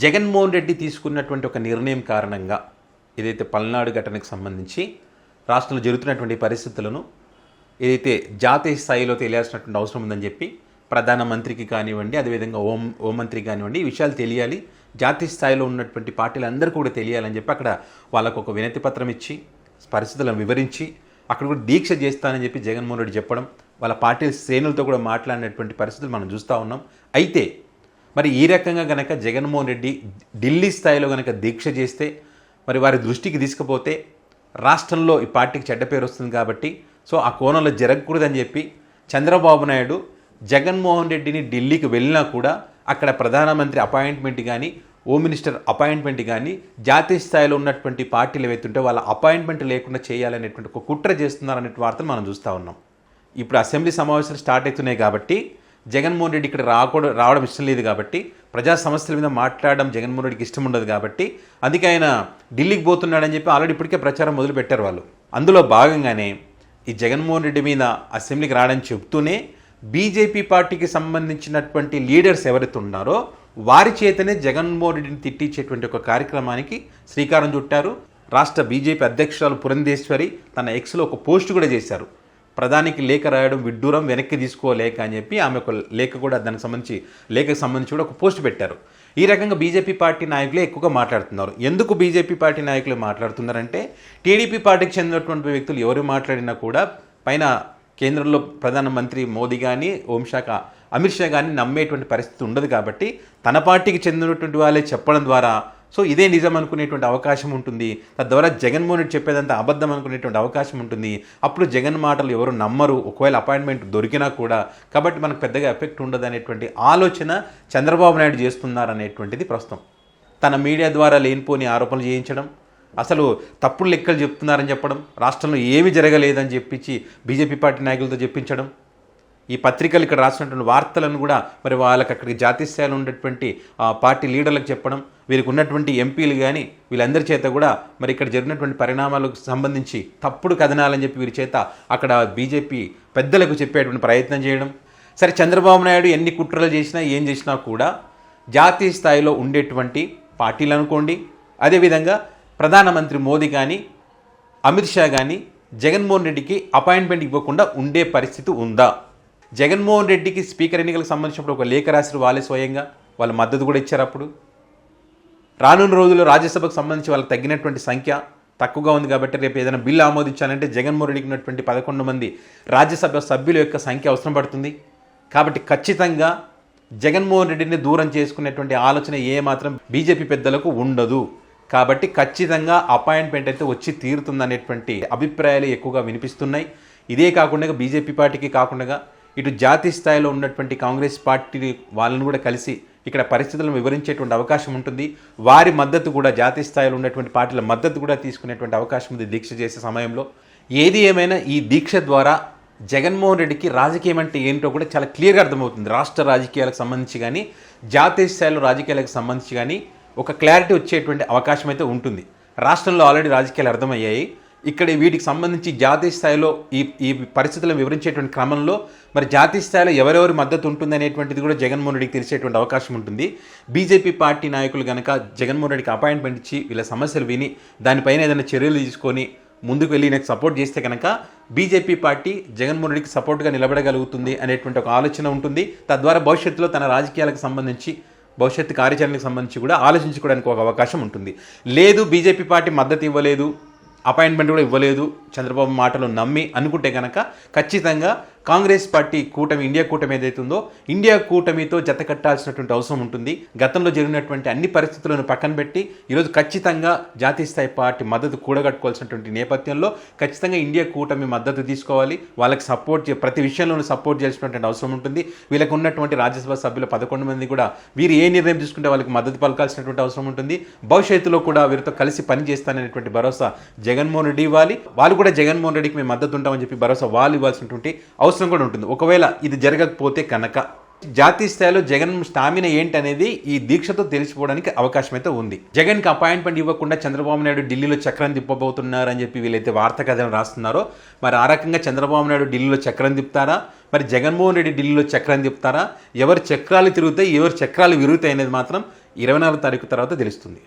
జగన్మోహన్ రెడ్డి తీసుకున్నటువంటి ఒక నిర్ణయం కారణంగా ఏదైతే పల్నాడు ఘటనకు సంబంధించి రాష్ట్రంలో జరుగుతున్నటువంటి పరిస్థితులను ఏదైతే జాతీయ స్థాయిలో తెలియాల్సినటువంటి అవసరం ఉందని చెప్పి ప్రధానమంత్రికి కానివ్వండి, అదేవిధంగా హోంమంత్రికి కానివ్వండి, ఈ విషయాలు తెలియాలి, జాతీయ స్థాయిలో ఉన్నటువంటి పార్టీలందరూ కూడా తెలియాలని చెప్పి అక్కడ వాళ్ళకు ఒక వినతి పత్రం ఇచ్చి పరిస్థితులను వివరించి అక్కడ కూడా దీక్ష చేస్తానని చెప్పి జగన్మోహన్ రెడ్డి చెప్పడం, వాళ్ళ పార్టీ శ్రేణులతో కూడా మాట్లాడినటువంటి పరిస్థితులు మనం చూస్తూ ఉన్నాం. అయితే మరి ఈ రకంగా కనుక జగన్మోహన్ రెడ్డి ఢిల్లీ స్థాయిలో కనుక దీక్ష చేస్తే మరి వారి దృష్టికి తీసుకుపోతే రాష్ట్రంలో ఈ పార్టీకి చెడ్డ పేరు వస్తుంది కాబట్టి సో ఆ కోణంలో జరగకూడదని చెప్పి చంద్రబాబు నాయుడు జగన్మోహన్ రెడ్డిని ఢిల్లీకి వెళ్ళినా కూడా అక్కడ ప్రధానమంత్రి అపాయింట్మెంట్ కానీ, హోమ్ మినిస్టర్ అపాయింట్మెంట్ కానీ జాతీయ స్థాయిలో ఉన్నటువంటి పార్టీలు ఏవైతుంటే వాళ్ళ అపాయింట్మెంట్ లేకుండా చేయాలనేటువంటి ఒక కుట్ర చేస్తున్నారనే వార్తలు మనం చూస్తూ ఉన్నాం. ఇప్పుడు అసెంబ్లీ సమావేశాలు స్టార్ట్ అవుతున్నాయి కాబట్టి జగన్మోహన్ రెడ్డి ఇక్కడ రావడం ఇష్టం లేదు కాబట్టి, ప్రజా సమస్యల మీద మాట్లాడడం జగన్మోహన్ రెడ్డికి ఇష్టం ఉండదు కాబట్టి అందుకే ఆయన ఢిల్లీకి పోతున్నాడని చెప్పి ఆల్రెడీ ఇప్పటికే ప్రచారం మొదలుపెట్టారు వాళ్ళు. అందులో భాగంగానే ఈ జగన్మోహన్ రెడ్డి మీద అసెంబ్లీకి రావడం చెప్తూనే బీజేపీ పార్టీకి సంబంధించినటువంటి లీడర్స్ ఎవరైతే ఉన్నారో వారి చేతనే జగన్మోహన్ రెడ్డిని తిట్టించేటువంటి ఒక కార్యక్రమానికి శ్రీకారం చుట్టారు. రాష్ట్ర బీజేపీ అధ్యక్షురాలు పురంధేశ్వరి తన ఎక్స్లో ఒక పోస్ట్ కూడా చేశారు. ప్రధానికి లేఖ రాయడం విడ్డూరం, వెనక్కి తీసుకోలేక అని చెప్పి ఆమె ఒక లేఖ కూడా దానికి సంబంధించి లేఖకు సంబంధించి కూడా ఒక పోస్ట్ పెట్టారు. ఈ రకంగా బీజేపీ పార్టీ నాయకులే ఎక్కువగా మాట్లాడుతున్నారు. ఎందుకు బీజేపీ పార్టీ నాయకులు మాట్లాడుతున్నారంటే టీడీపీ పార్టీకి చెందినటువంటి వ్యక్తులు ఎవరు మాట్లాడినా కూడా పైన కేంద్రంలో ప్రధానమంత్రి మోదీ కానీ, హోంశాఖ అమిత్ షా కానీ నమ్మేటువంటి పరిస్థితి ఉండదు కాబట్టి తన పార్టీకి చెందినటువంటి వాళ్ళే చెప్పడం ద్వారా సో ఇదే నిజం అనుకునేటువంటి అవకాశం ఉంటుంది. తద్వారా జగన్మోహన్ రెడ్డి చెప్పేదంతా అబద్ధం అనుకునేటువంటి అవకాశం ఉంటుంది. అప్పుడు జగన్ మాటలు ఎవరు నమ్మరు, ఒకవేళ అపాయింట్మెంట్ దొరికినా కూడా. కాబట్టి మనకు పెద్దగా ఎఫెక్ట్ ఉండదు అనేటువంటి ఆలోచన చంద్రబాబు నాయుడు చేస్తున్నారనేటువంటిది ప్రస్తుతం. తన మీడియా ద్వారా లేనిపోని ఆరోపణలు చేయించడం, అసలు తప్పుడు లెక్కలు చెప్తున్నారని చెప్పడం, రాష్ట్రంలో ఏమీ జరగలేదని చెప్పించి బీజేపీ పార్టీ నాయకులతో చెప్పించడం, ఈ పత్రికలు ఇక్కడ రాసినటువంటి వార్తలను కూడా మరి వాళ్ళకి అక్కడికి జాతీయ స్థాయిలో ఉన్నటువంటి పార్టీ లీడర్లకు చెప్పడం, వీరికి ఉన్నటువంటి ఎంపీలు కానీ వీళ్ళందరి చేత కూడా మరి ఇక్కడ జరిగినటువంటి పరిణామాలకు సంబంధించి తప్పుడు కథనాలని చెప్పి వీరి చేత అక్కడ బీజేపీ పెద్దలకు చెప్పేటువంటి ప్రయత్నం చేయడం. సరే, చంద్రబాబు నాయుడు ఎన్ని కుట్రలు చేసినా ఏం చేసినా కూడా జాతీయ స్థాయిలో ఉండేటువంటి పార్టీలు అనుకోండి, అదేవిధంగా ప్రధానమంత్రి మోదీ కానీ, అమిత్ షా కానీ జగన్మోహన్ రెడ్డికి అపాయింట్మెంట్ ఇవ్వకుండా ఉండే పరిస్థితి ఉందా? జగన్మోహన్ రెడ్డికి స్పీకర్ ఎన్నికలకు సంబంధించినప్పుడు ఒక లేఖ రాశారు వాళ్ళే స్వయంగా, వాళ్ళ మద్దతు కూడా ఇచ్చారు. అప్పుడు రానున్న రోజుల్లో రాజ్యసభకు సంబంధించి వాళ్ళకి తగ్గినటువంటి సంఖ్య తక్కువగా ఉంది కాబట్టి రేపు ఏదైనా బిల్లు ఆమోదించాలంటే జగన్మోహన్ రెడ్డికి ఉన్నటువంటి 11 మంది రాజ్యసభ సభ్యుల యొక్క సంఖ్య అవసరం పడుతుంది. కాబట్టి ఖచ్చితంగా జగన్మోహన్ రెడ్డిని దూరం చేసుకునేటువంటి ఆలోచన ఏమాత్రం బీజేపీ పెద్దలకు ఉండదు. కాబట్టి ఖచ్చితంగా అపాయింట్మెంట్ అయితే వచ్చి తీరుతుందనేటువంటి అభిప్రాయాలు ఎక్కువగా వినిపిస్తున్నాయి. ఇదే కాకుండా బీజేపీ పార్టీకి కాకుండా ఇటు జాతీయ స్థాయిలో ఉన్నటువంటి కాంగ్రెస్ పార్టీ వాళ్ళను కూడా కలిసి ఇక్కడ పరిస్థితులను వివరించేటువంటి అవకాశం ఉంటుంది. వారి మద్దతు కూడా జాతీయ స్థాయిలో ఉన్నటువంటి పార్టీల మద్దతు కూడా తీసుకునేటువంటి అవకాశం ఉంది దీక్ష చేసే సమయంలో. ఏది ఏమైనా ఈ దీక్ష ద్వారా జగన్మోహన్ రెడ్డికి రాజకీయం అంటే ఏంటో కూడా చాలా క్లియర్గా అర్థమవుతుంది. రాష్ట్ర రాజకీయాలకు సంబంధించి కానీ, జాతీయ స్థాయిలో రాజకీయాలకు సంబంధించి కానీ ఒక క్లారిటీ వచ్చేటువంటి అవకాశం అయితే ఉంటుంది. రాష్ట్రంలో ఆల్రెడీ రాజకీయాలు అర్థమయ్యాయి. ఇక్కడ వీటికి సంబంధించి జాతీయ స్థాయిలో ఈ పరిస్థితులను వివరించేటువంటి క్రమంలో మరి జాతీయ స్థాయిలో ఎవరెవరి మద్దతు ఉంటుంది అనేటువంటిది కూడా జగన్మోహన్ రెడ్డికి తెలిసేటువంటి అవకాశం ఉంటుంది. బీజేపీ పార్టీ నాయకులు కనుక జగన్మోహన్ రెడ్డికి అపాయింట్మెంట్ ఇచ్చి వీళ్ళ సమస్యలు విని దానిపైన ఏదైనా చర్యలు తీసుకొని ముందుకు వెళ్ళి నాకు సపోర్ట్ చేస్తే కనుక బీజేపీ పార్టీ జగన్మోహన్ రెడ్డికి సపోర్ట్గా నిలబడగలుగుతుంది అనేటువంటి ఒక ఆలోచన ఉంటుంది. తద్వారా భవిష్యత్తులో తన రాజకీయాలకు సంబంధించి భవిష్యత్తు కార్యాచరణకు సంబంధించి కూడా ఆలోచించుకోవడానికి ఒక అవకాశం ఉంటుంది. లేదు, బీజేపీ పార్టీ మద్దతు ఇవ్వలేదు, అపాయింట్మెంట్ కూడా ఇవ్వలేదు చంద్రబాబు మాటలు నమ్మి అనుకుంటే కనుక ఖచ్చితంగా కాంగ్రెస్ పార్టీ కూటమి, ఇండియా కూటమి ఏదైతుందో ఇండియా కూటమితో జత కట్టాల్సినటువంటి అవసరం ఉంటుంది. గతంలో జరిగినటువంటి అన్ని పరిస్థితులను పక్కన పెట్టి ఈరోజు ఖచ్చితంగా జాతీయ స్థాయి పార్టీ మద్దతు కూడగట్టుకోవాల్సినటువంటి నేపథ్యంలో ఖచ్చితంగా ఇండియా కూటమి మద్దతు తీసుకోవాలి. వాళ్ళకి సపోర్ట్ ప్రతి విషయంలోనూ సపోర్ట్ చేయాల్సినటువంటి అవసరం ఉంటుంది. వీళ్ళకు ఉన్నటువంటి రాజ్యసభ సభ్యులు 11 మంది కూడా వీరు ఏ నిర్ణయం తీసుకుంటే వాళ్ళకి మద్దతు పలకాల్సినటువంటి అవసరం ఉంటుంది. భవిష్యత్తులో కూడా వీరితో కలిసి పనిచేస్తాననేటువంటి భరోసా జగన్మోహన్ రెడ్డి ఇవ్వాలి. వాళ్ళు కూడా జగన్మోహన్ రెడ్డికి మేము మద్దతు ఉంటామని చెప్పి భరోసా వాళ్ళు ఇవ్వాల్సినటువంటి అవసరం కూడా ఉంటుంది. ఒకవేళ ఇది జరగకపోతే కనుక జాతీయ స్థాయిలో జగన్ స్టామినా ఏంటనేది ఈ దీక్షతో తెలిసిపోవడానికి అవకాశం అయితే ఉంది. జగన్కి అపాయింట్మెంట్ ఇవ్వకుండా చంద్రబాబు నాయుడు ఢిల్లీలో చక్రం తిప్పబోతున్నారని చెప్పి వీళ్ళైతే వార్తా కథను రాస్తున్నారో మరి ఆ రకంగా చంద్రబాబు నాయుడు ఢిల్లీలో చక్రం తిప్పుతారా, మరి జగన్మోహన్ రెడ్డి ఢిల్లీలో చక్రం తిప్పుతారా, ఎవరి చక్రాలు తిరుగుతాయి ఎవరి చక్రాలు విరుగుతాయి అనేది మాత్రం 24 తారీఖు తర్వాత తెలుస్తుంది.